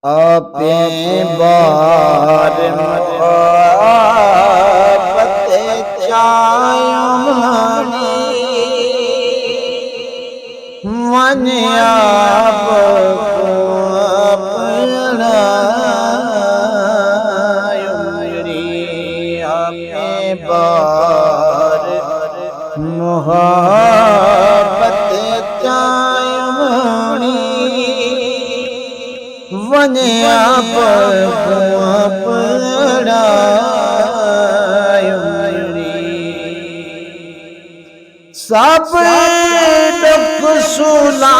आपे बार मोहब्बत चायमनी मन आप को अपना आपे बार मोहब्बत चायमनी वन आप सब दुख सुना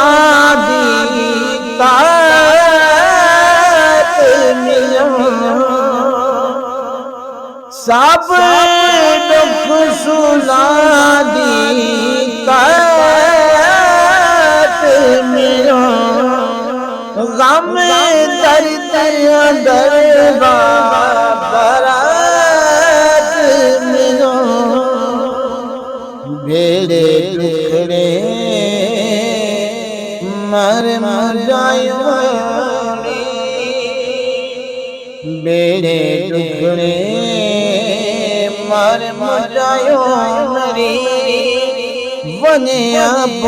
दीता सब दुख सुना दीता गम दर्द बरात मिलो भेड़े टुकड़े मर जायो बेड़े टुकड़े मर जायो मरी बने आप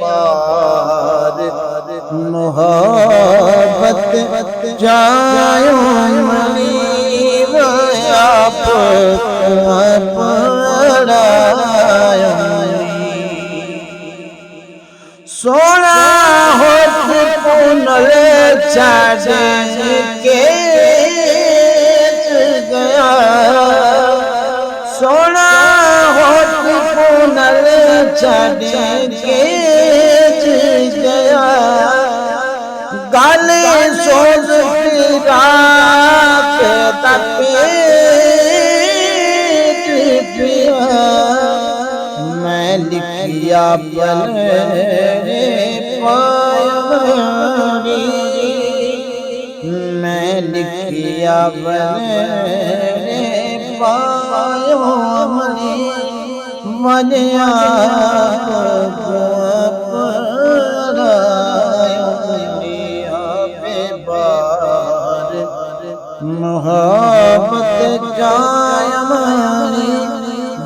बार मोहब्बत जायो मरी आप सोना होठ पुनल छाड़ के गया सोना होठ पुनल छाड़ के गया गल सोच मैं लिखिया पल पायमनी मैं लिखिया पल पायमनी मन मोहब्बत जायमनी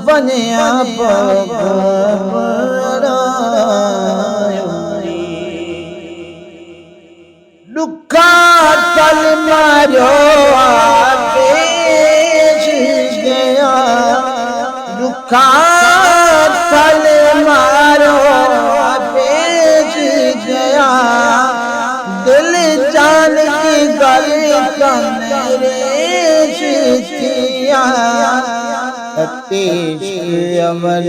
बने आप दुखा तल मारो पेश गया दुखा तल मारो पेश गया दिल जान की गल कमरेश किया तेज अमर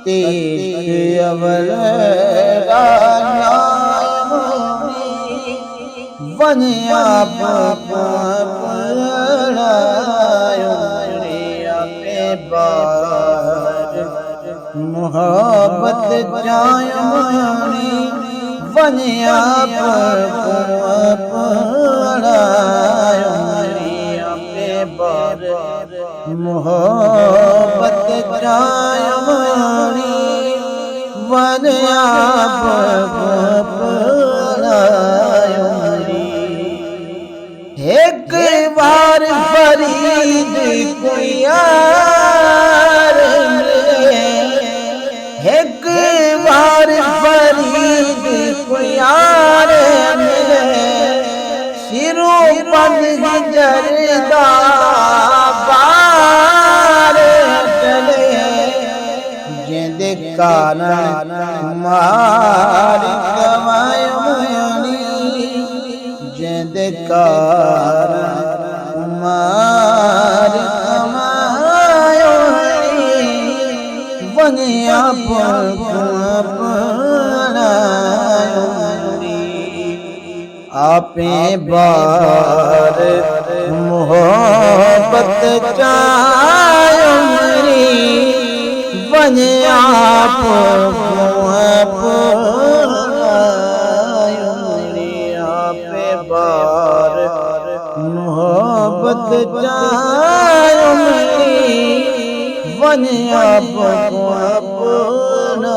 तेज अमर वन आप बार मोहब्बत जायमनी वन आप मोहब्बत जायमनी वन आप एक बार फरीद को यार एक बार फरीद को यार मिले सिरों पद जरदा बार चले जिंद कारण मार कमायमनी जिंद कारण मार कमायमनी बने आप आपे बार मोहब्बत चायमनी बने आप आपे बार मोहब्बत चायमनी बन आपको अपना